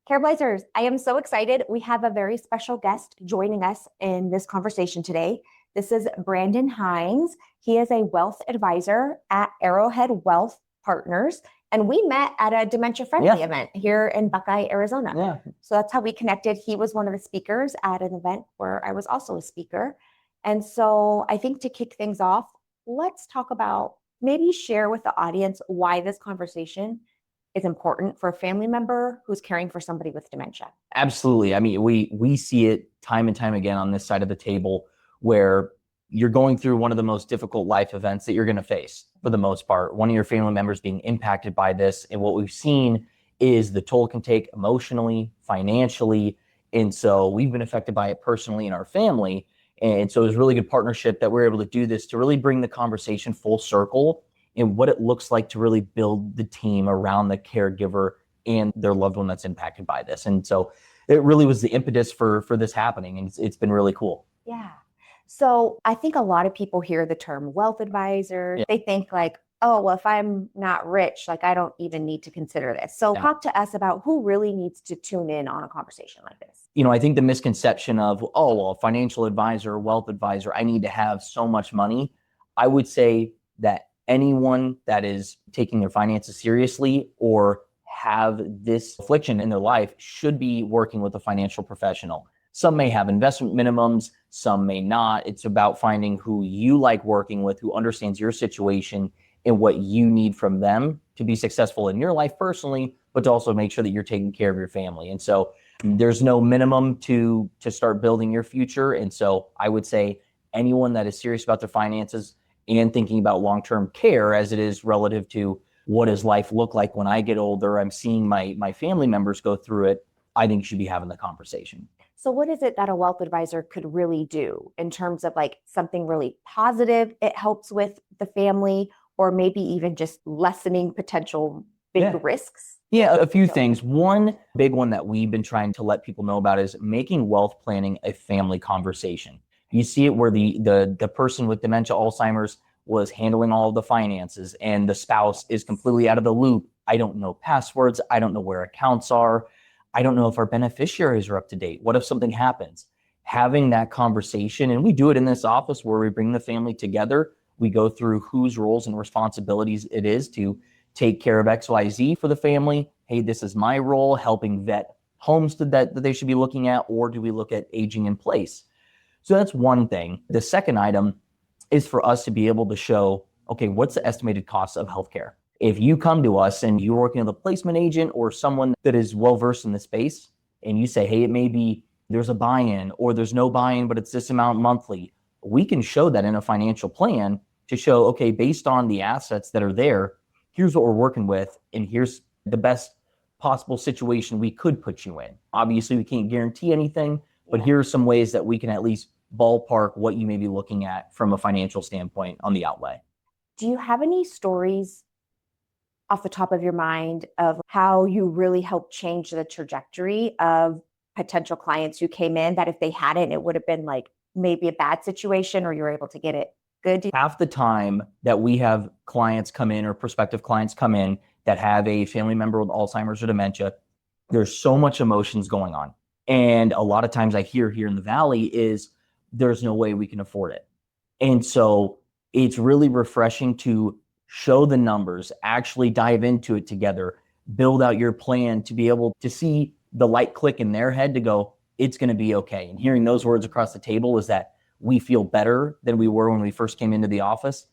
Careblazers, I am so excited. We have a very special guest joining us in this conversation today. This is Branden Heins. He is a wealth advisor at Arrowhead Wealth Partners. And we met at a dementia friendly event here in Buckeye, Arizona. Yeah. So that's how we connected. He was one of the speakers at an event where I was also a speaker. And so I think to kick things off, let's talk about maybe share with the audience why this conversation is important for a family member who's caring for somebody with dementia. Absolutely. I mean, we see it time and time again on this side of the table where you're going through one of the most difficult life events that you're going to face for the most part. One of your family members being impacted by this. And what we've seen is the toll it can take emotionally, financially. And so we've been affected by it personally in our family. And so it was a really good partnership that we're able to do this to really bring the conversation full circle and what it looks like to really build the team around the caregiver and their loved one that's impacted by this. And so it really was the impetus for this happening. And it's been really cool. Yeah. So I think a lot of people hear the term wealth advisor. They think like, oh, well, if I'm not rich, like I don't even need to consider this. So talk to us about who really needs to tune in on a conversation like this. I think the misconception of, oh, well, financial advisor, wealth advisor, I need to have so much money. I would say that anyone that is taking their finances seriously or have this affliction in their life should be working with a financial professional. Some may have investment minimums, some may not. It's about finding who you like working with, who understands your situation and what you need from them to be successful in your life personally, but to also make sure that you're taking care of your family. And so there's no minimum to start building your future. And so I would say anyone that is serious about their finances and thinking about long-term care as it is relative to what does life look like when I get older, I'm seeing my family members go through it, I think you should be having the conversation. So what is it that a wealth advisor could really do in terms of like something really positive it helps with the family, or maybe even just lessening potential big risks? Yeah, a few things. One big one that we've been trying to let people know about is making wealth planning a family conversation. You see it where the person with dementia, Alzheimer's, was handling all of the finances and the spouse is completely out of the loop. I don't know passwords. I don't know where accounts are. I don't know if our beneficiaries are up to date. What if something happens? Having that conversation, and we do it in this office where we bring the family together. We go through whose roles and responsibilities it is to take care of XYZ for the family. Hey, this is my role, helping vet homes that they should be looking at, or do we look at aging in place? So that's one thing. The second item is for us to be able to show, okay, what's the estimated cost of healthcare? If you come to us and you're working with a placement agent or someone that is well-versed in the space, and you say, hey, it may be there's a buy-in or there's no buy-in, but it's this amount monthly, we can show that in a financial plan to show, okay, based on the assets that are there, here's what we're working with, and here's the best possible situation we could put you in. Obviously, we can't guarantee anything, but here are some ways that we can at least ballpark what you may be looking at from a financial standpoint on the outlay. Do you have any stories off the top of your mind of how you really helped change the trajectory of potential clients who came in that if they hadn't, it would have been like maybe a bad situation, or you were able to get it good? Half the time that we have clients come in or prospective clients come in that have a family member with Alzheimer's or dementia, there's so much emotions going on. And a lot of times I hear here in the Valley is there's no way we can afford it. And so it's really refreshing to show the numbers, actually dive into it together, build out your plan to be able to see the light click in their head to go, it's going to be okay. And hearing those words across the table is that we feel better than we were when we first came into the office.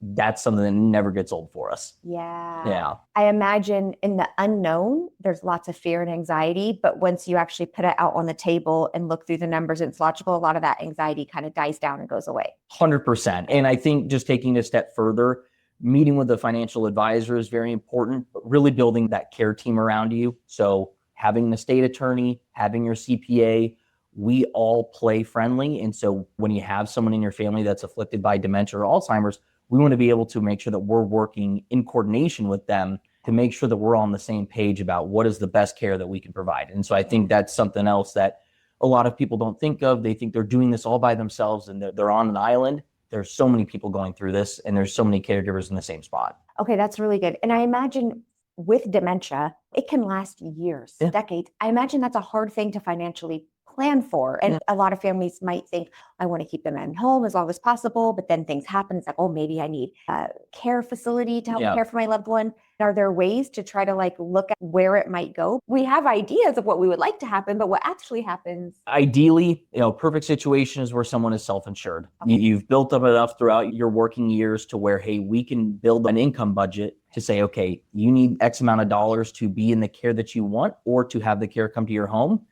That's something that never gets old for us. Yeah. I imagine in the unknown, there's lots of fear and anxiety, but once you actually put it out on the table and look through the numbers and it's logical, a lot of that anxiety kind of dies down and goes away. 100%. And I think just taking it a step further, meeting with a financial advisor is very important, but really building that care team around you. So having the state attorney, having your CPA, we all play friendly. And so when you have someone in your family that's afflicted by dementia or Alzheimer's, we want to be able to make sure that we're working in coordination with them to make sure that we're on the same page about what is the best care that we can provide. And so I think that's something else that a lot of people don't think of. They think they're doing this all by themselves and they're on an island. There's so many people going through this and there's so many caregivers in the same spot. Okay, that's really good. And I imagine with dementia, it can last years, Yeah. decades. I imagine that's a hard thing to financially plan for. And a lot of families might think, I want to keep them at home as long as possible. But then things happen. It's like, oh, maybe I need a care facility to help care for my loved one. Are there ways to try to like look at where it might go? We have ideas of what we would like to happen, but what actually happens? Ideally, perfect situation is where someone is self-insured. Okay. You've built up enough throughout your working years to where, hey, we can build an income budget to say, okay, you need X amount of dollars to be in the care that you want or to have the care come to your home.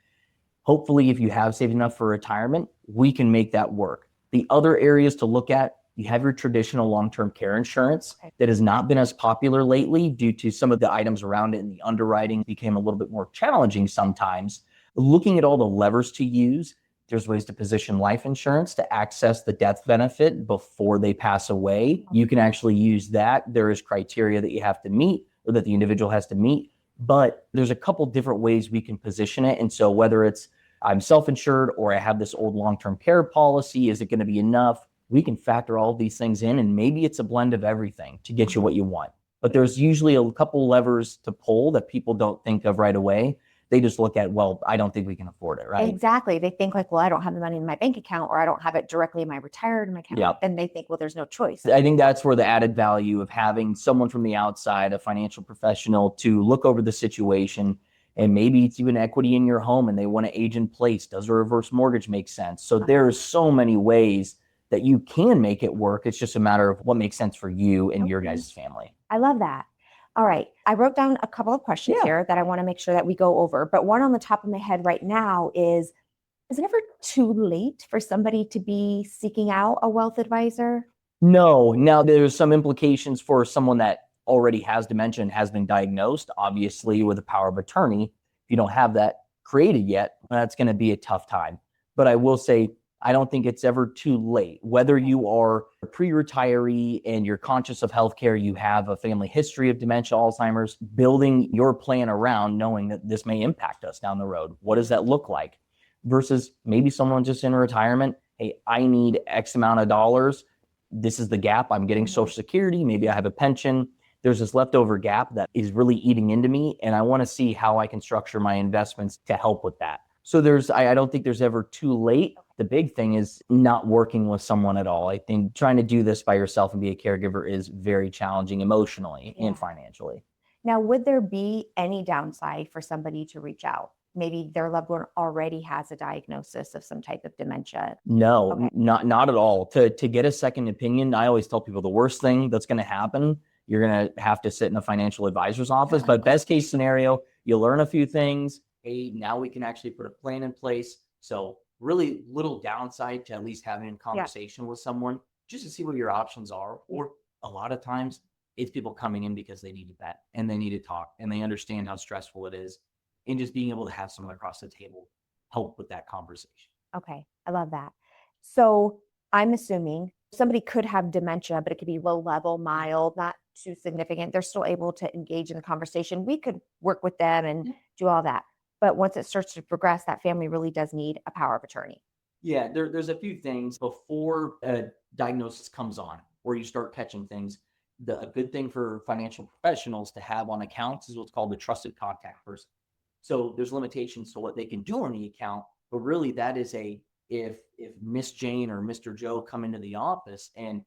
Hopefully, if you have saved enough for retirement, we can make that work. The other areas to look at, you have your traditional long-term care insurance that has not been as popular lately due to some of the items around it, and the underwriting became a little bit more challenging sometimes. Looking at all the levers to use, there's ways to position life insurance to access the death benefit before they pass away. You can actually use that. There is criteria that you have to meet or that the individual has to meet, but there's a couple different ways we can position it. And so whether it's I'm self-insured or I have this old long-term care policy, is it going to be enough? We can factor all of these things in, and maybe it's a blend of everything to get you what you want. But there's usually a couple levers to pull that people don't think of right away. They just look at, well, I don't think we can afford it, right? Exactly. They think like, well, I don't have the money in my bank account, or I don't have it directly in my retirement account. Yep. Then they think, well, there's no choice. I think that's where the added value of having someone from the outside, a financial professional, to look over the situation. And maybe it's even equity in your home and they want to age in place. Does a reverse mortgage make sense? So there's so many ways that you can make it work. It's just a matter of what makes sense for you and your guys' family. I love that. All right. I wrote down a couple of questions here that I want to make sure that we go over. But one on the top of my head right now is it ever too late for somebody to be seeking out a wealth advisor? No. Now, there's some implications for someone that already has dementia and has been diagnosed, obviously, with a power of attorney. If you don't have that created yet, that's going to be a tough time. But I will say, I don't think it's ever too late. Whether you are a pre-retiree and you're conscious of healthcare, you have a family history of dementia, Alzheimer's, building your plan around knowing that this may impact us down the road. What does that look like? Versus maybe someone just in retirement, hey, I need X amount of dollars. This is the gap. I'm getting Social Security. Maybe I have a pension. There's this leftover gap that is really eating into me, and I want to see how I can structure my investments to help with that. So I don't think there's ever too late. The big thing is not working with someone at all. I think trying to do this by yourself and be a caregiver is very challenging emotionally and financially. Now, would there be any downside for somebody to reach out? Maybe their loved one already has a diagnosis of some type of dementia. No, not at all. To get a second opinion, I always tell people the worst thing that's going to happen, you're going to have to sit in a financial advisor's office. But best case scenario, you learn a few things. Hey, now we can actually put a plan in place. So really little downside to at least having a conversation with someone just to see what your options are. Or a lot of times it's people coming in because they need to vet and they need to talk and they understand how stressful it is. And just being able to have someone across the table help with that conversation. Okay, I love that. So I'm assuming somebody could have dementia, but it could be low level, mild, not too significant. They're still able to engage in the conversation. We could work with them and do all that. But once it starts to progress, that family really does need a power of attorney. Yeah, there's a few things before a diagnosis comes on where you start catching things. A good thing for financial professionals to have on accounts is what's called a trusted contact person. So there's limitations to what they can do on the account, but really that is if Miss Jane or Mr. Joe come into the office and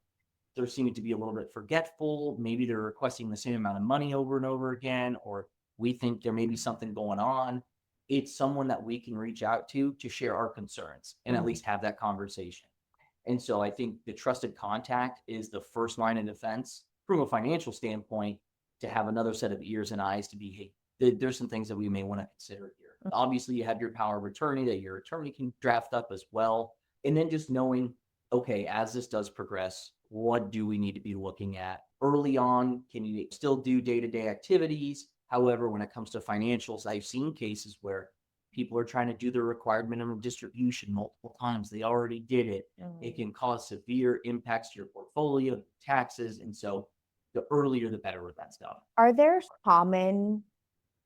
they're seeming to be a little bit forgetful, maybe they're requesting the same amount of money over and over again, or we think there may be something going on, it's someone that we can reach out to share our concerns and at least have that conversation. And so I think the trusted contact is the first line of defense from a financial standpoint, to have another set of ears and eyes to be, hey, there's some things that we may want to consider here. Obviously, you have your power of attorney that your attorney can draft up as well. And then just knowing, okay, as this does progress, what do we need to be looking at early on? Can you still do day-to-day activities? However, when it comes to financials, I've seen cases where people are trying to do their required minimum distribution multiple times. They already did it. It can cause severe impacts to your portfolio, taxes. And so the earlier, the better with that stuff. Are there common,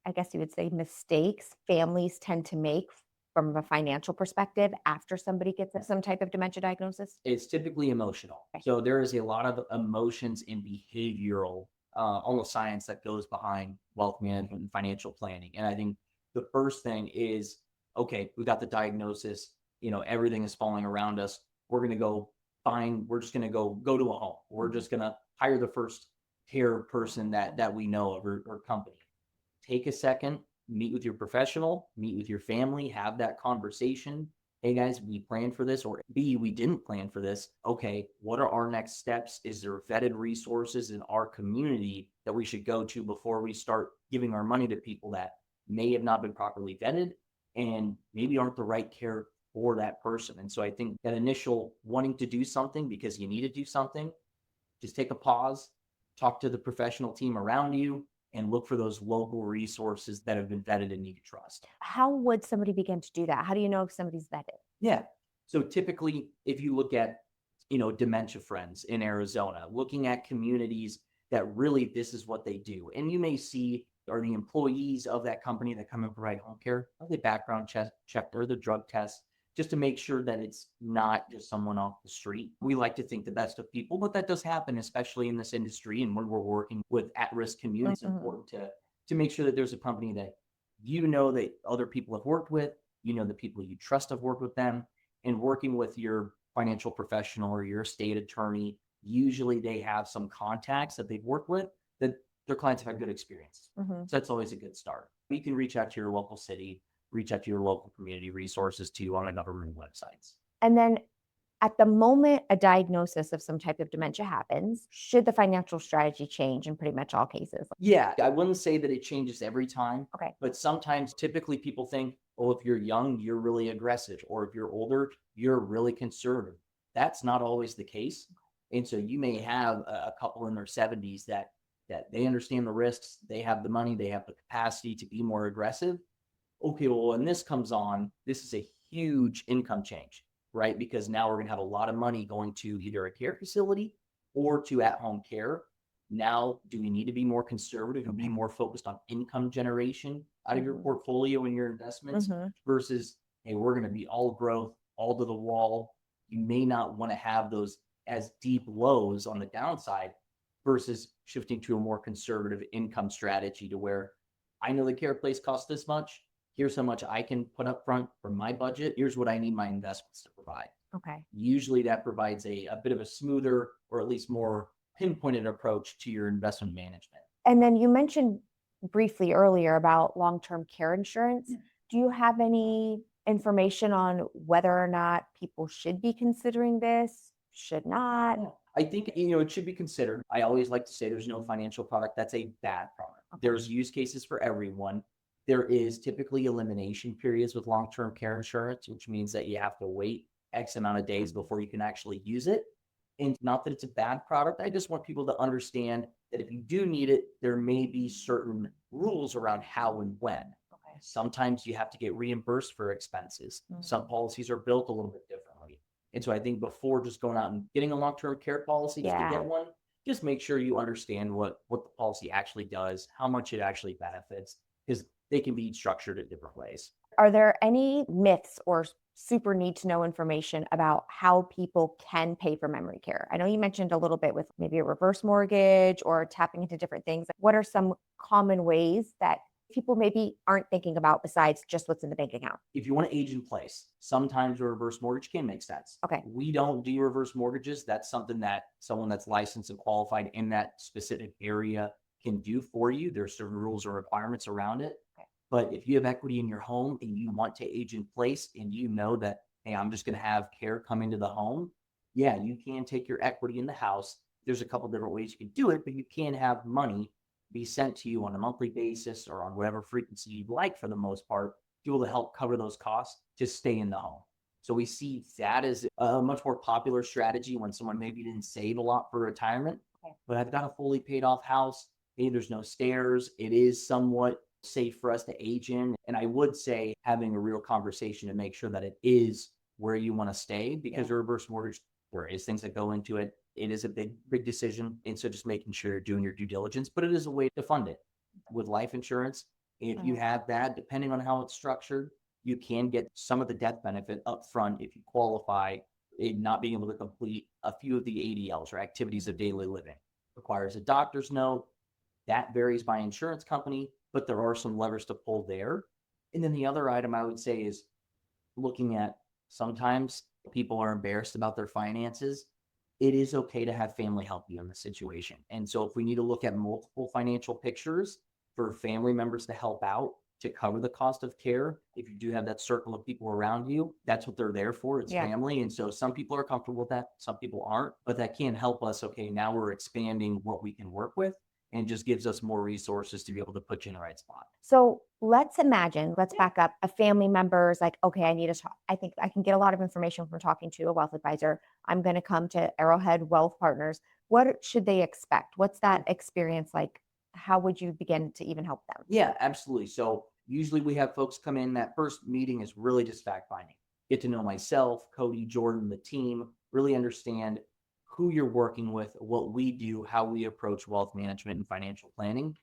I guess you would say, mistakes families tend to make from a financial perspective after somebody gets some type of dementia diagnosis? It's typically emotional. So there is a lot of emotions and behavioral all the science that goes behind wealth management and financial planning. And I think the first thing is, okay, we got the diagnosis, everything is falling around us. We're going to we're just going to go to a home. We're just going to hire the first care person that we know of or company. Take a second, meet with your professional, meet with your family, have that conversation. Hey guys, we planned for this, or B, we didn't plan for this. Okay, what are our next steps? Is there vetted resources in our community that we should go to before we start giving our money to people that may have not been properly vetted and maybe aren't the right care for that person? And so I think that initial wanting to do something because you need to do something, just take a pause, talk to the professional team around you, and look for those local resources that have been vetted and you can trust. How would somebody begin to do that? How do you know if somebody's vetted? Yeah. So typically, if you look at, Dementia Friends in Arizona, looking at communities that really this is what they do. And you may see, are the employees of that company that come and provide home care, are they background checked or the drug test, just to make sure that it's not just someone off the street. We like to think the best of people, but that does happen, especially in this industry. And when we're working with at-risk communities, it's important to make sure that there's a company that that other people have worked with, the people you trust have worked with them, and working with your financial professional or your estate attorney. Usually they have some contacts that they've worked with that their clients have had good experience. So that's always a good start. You can reach out to your local city, reach out to your local community resources too on the government websites. And then at the moment a diagnosis of some type of dementia happens, should the financial strategy change in pretty much all cases? Yeah, I wouldn't say that it changes every time. Okay. But sometimes typically people think, oh, if you're young, you're really aggressive, or if you're older, you're really conservative. That's not always the case. And so you may have a couple in their 70s that they understand the risks, they have the money, they have the capacity to be more aggressive. Okay, well, when this comes on, this is a huge income change, right? Because now we're going to have a lot of money going to either a care facility or to at-home care. Now, do we need to be more conservative and be more focused on income generation out of your portfolio and your investments versus, hey, we're going to be all growth, all to the wall. You may not want to have those as deep lows on the downside versus shifting to a more conservative income strategy to where I know the care place costs this much. Here's how much I can put up front for my budget. Here's what I need my investments to provide. Okay. Usually that provides a bit of a smoother or at least more pinpointed approach to your investment management. And then you mentioned briefly earlier about long-term care insurance. Do you have any information on whether or not people should be considering this, should not? I think, it should be considered. I always like to say there's no financial product that's a bad product. There's use cases for everyone. There is typically elimination periods with long-term care insurance, which means that you have to wait X amount of days before you can actually use it. And not that it's a bad product. I just want people to understand that if you do need it, there may be certain rules around how and when. Okay. Sometimes you have to get reimbursed for expenses. Some policies are built a little bit differently. And so I think before just going out and getting a long-term care policy just to get one, just make sure you understand what the policy actually does, how much it actually benefits, because they can be structured in different ways. Are there any myths or super need to know information about how people can pay for memory care? I know you mentioned a little bit with maybe a reverse mortgage or tapping into different things. What are some common ways that people maybe aren't thinking about besides just what's in the bank account? If you want to age in place, sometimes a reverse mortgage can make sense. Okay. We don't do reverse mortgages. That's something that someone that's licensed and qualified in that specific area can do for you. There's certain rules or requirements around it. Okay. But if you have equity in your home and you want to age in place and you know that, hey, I'm just going to have care come into the home, yeah, you can take your equity in the house. There's a couple different ways you can do it, but you can have money be sent to you on a monthly basis or on whatever frequency you'd like for the most part, to be able to help cover those costs to stay in the home. So we see that as a much more popular strategy when someone maybe didn't save a lot for retirement, but I've got a fully paid off house. Hey, there's no stairs. It is somewhat safe for us to age in. And I would say having a real conversation to make sure that it is where you want to stay, because a reverse mortgage, there is things that go into it. It is a big decision. And so just making sure you're doing your due diligence, but it is a way to fund it. With life insurance, if you have that, depending on how it's structured, you can get some of the death benefit up front if you qualify in not being able to complete a few of the ADLs or activities of daily living. Requires a doctor's note. That varies by insurance company, but there are some levers to pull there. And then the other item I would say is looking at, sometimes people are embarrassed about their finances. It is okay to have family help you in the situation. And so if we need to look at multiple financial pictures for family members to help out to cover the cost of care, if you do have that circle of people around you, that's what they're there for. It's Yeah. family. And so some people are comfortable with that, some people aren't, but that can help us. Okay, now we're expanding what we can work with, and just gives us more resources to be able to put you in the right spot. So let's imagine, let's back up. A family member is like, okay, I need to talk. I think I can get a lot of information from talking to a wealth advisor. I'm going to come to Arrowhead Wealth Partners. What should they expect? What's that experience like? How would you begin to even help them? Yeah, absolutely. So usually we have folks come in. That first meeting is really just fact finding. Get to know myself, Cody, Jordan, the team, really understand who you're working with, what we do, how we approach wealth management and financial planning.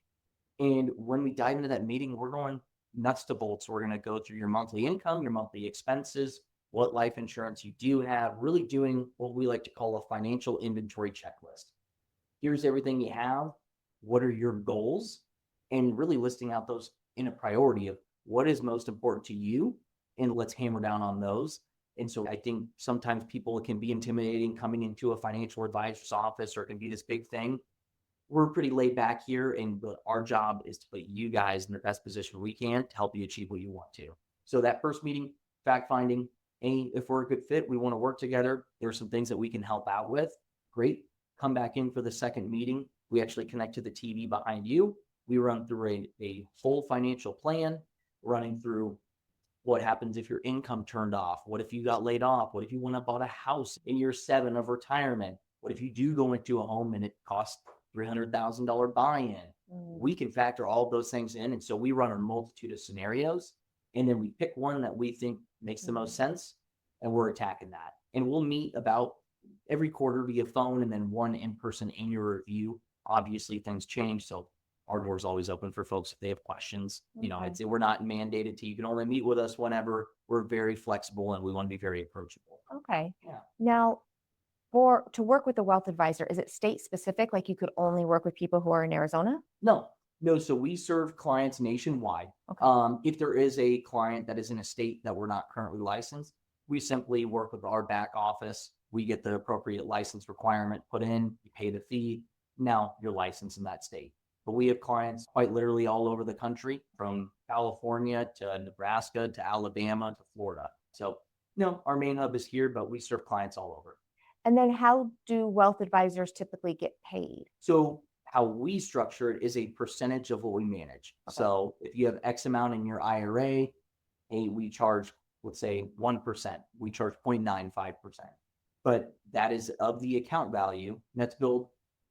And when we dive into that meeting, we're going nuts to bolts. We're going to go through your monthly income, your monthly expenses, what life insurance you do have, really doing what we like to call a financial inventory checklist. Here's everything you have. What are your goals? And really listing out those in a priority of what is most important to you. And let's hammer down on those. And so I think sometimes people, it can be intimidating coming into a financial advisor's office, or it can be this big thing. We're pretty laid back here, and our job is to put you guys in the best position we can to help you achieve what you want to. So that first meeting, fact finding, hey, if we're a good fit, we want to work together, there's some things that we can help out with. Great. Come back in for the second meeting. We actually connect to the TV behind you. We run through a full financial plan, running through what happens if your income turned off. What if you got laid off? What if you went and bought a house in year 7 of retirement? What if you do go into a home and it costs $300,000 buy-in? We can factor all of those things in. And so we run a multitude of scenarios, and then we pick one that we think makes the most sense, and we're attacking that. And we'll meet about every quarter via phone, and then one in-person annual review. Obviously things change, so our door's always open for folks if they have questions. You know, I'd say we're not mandated to, you can only meet with us whenever. We're very flexible, and we want to be very approachable. Okay. Yeah. Now, to work with a wealth advisor, is it state specific? Like you could only work with people who are in Arizona? No. So we serve clients nationwide. Okay. If there is a client that is in a state that we're not currently licensed, we simply work with our back office. We get the appropriate license requirement put in, you pay the fee. Now you're licensed in that state. But we have clients quite literally all over the country, from California to Nebraska to Alabama to Florida. So no, our main hub is here, but we serve clients all over. And then how do wealth advisors typically get paid? So how we structure it is a percentage of what we manage. Okay. So if you have X amount in your IRA, hey, we charge, let's say 1%, we charge 0.95%. But that is of the account value that's billed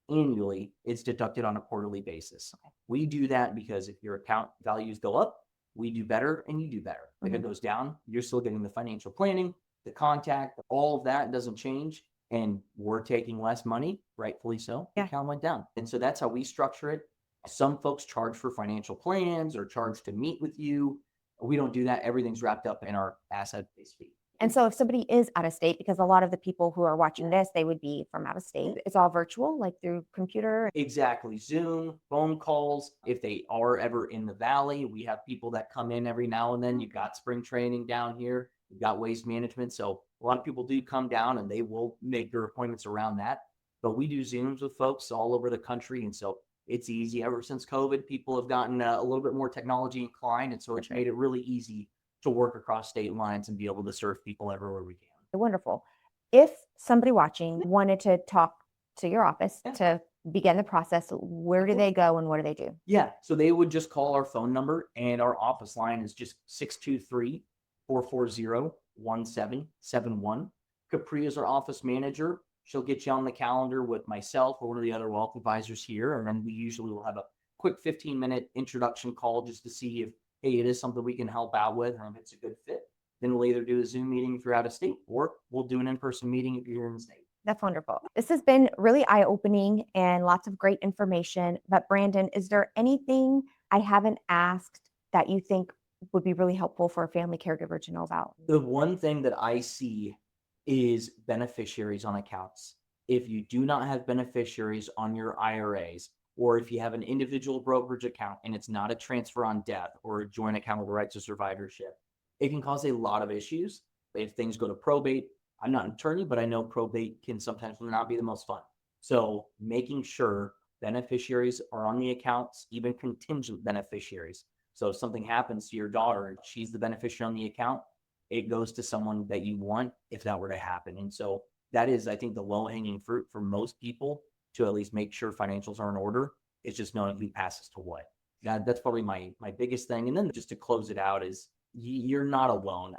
annually. It's deducted on a quarterly basis. Okay. We do that because if your account values go up, we do better and you do better. If Mhm. it goes down, you're still getting the financial planning, the contact, all of that doesn't change. And we're taking less money, rightfully so. The Yeah. account went down. And so that's how we structure it. Some folks charge for financial plans or charge to meet with you. We don't do that. Everything's wrapped up in our asset-based fee. And so if somebody is out of state, because a lot of the people who are watching this, they would be from out of state, it's all virtual, like through computer. Exactly. Zoom, phone calls. If they are ever in the valley, we have people that come in every now and then. You've got spring training down here. You've got waste management. So a lot of people do come down, and they will make their appointments around that. But we do Zooms with folks all over the country. And so it's easy. Ever since COVID, people have gotten a little bit more technology inclined. And so it's made it really easy to work across state lines and be able to serve people everywhere we can. Wonderful. If somebody watching wanted to talk to your office to begin the process, where do they go and what do they do? Yeah. So they would just call our phone number, and our office line is just 623-440-1771. Capri is our office manager. She'll get you on the calendar with myself or one of the other wealth advisors here. And then we usually will have a quick 15-minute introduction call just to see if, hey, it is something we can help out with, and if it's a good fit. Then we'll either do a Zoom meeting if you're out of state, or we'll do an in-person meeting if you're in the state. That's wonderful. This has been really eye-opening and lots of great information. But Branden, is there anything I haven't asked that you think would be really helpful for a family caregiver to know about? The one thing that I see is beneficiaries on accounts. If you do not have beneficiaries on your IRAs, or if you have an individual brokerage account and it's not a transfer on death or a joint account with the rights of survivorship, it can cause a lot of issues. If things go to probate, I'm not an attorney, but I know probate can sometimes not be the most fun. So making sure beneficiaries are on the accounts, even contingent beneficiaries. So if something happens to your daughter and she's the beneficiary on the account, it goes to someone that you want if that were to happen. And so that is, I think, the low hanging fruit for most people to at least make sure financials are in order. It's just knowing who passes to what. That's probably my biggest thing. And then just to close it out is you're not alone.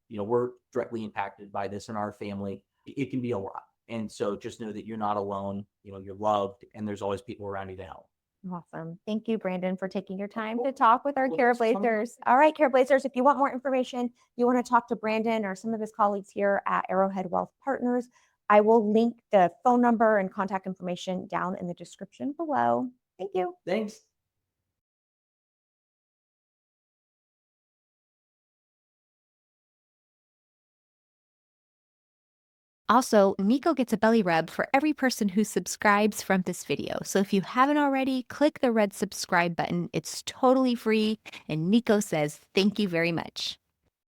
We're directly impacted by this in our family. It can be a lot. And so just know that you're not alone, you're loved, and there's always people around you to help. Awesome. Thank you, Branden, for taking your time to talk with our Well, thanks for coming. Careblazers. All right, Careblazers, if you want more information, you want to talk to Branden or some of his colleagues here at Arrowhead Wealth Partners, I will link the phone number and contact information down in the description below. Thank you. Thanks. Also, Nico gets a belly rub for every person who subscribes from this video. So if you haven't already, click the red subscribe button. It's totally free, and Nico says thank you very much.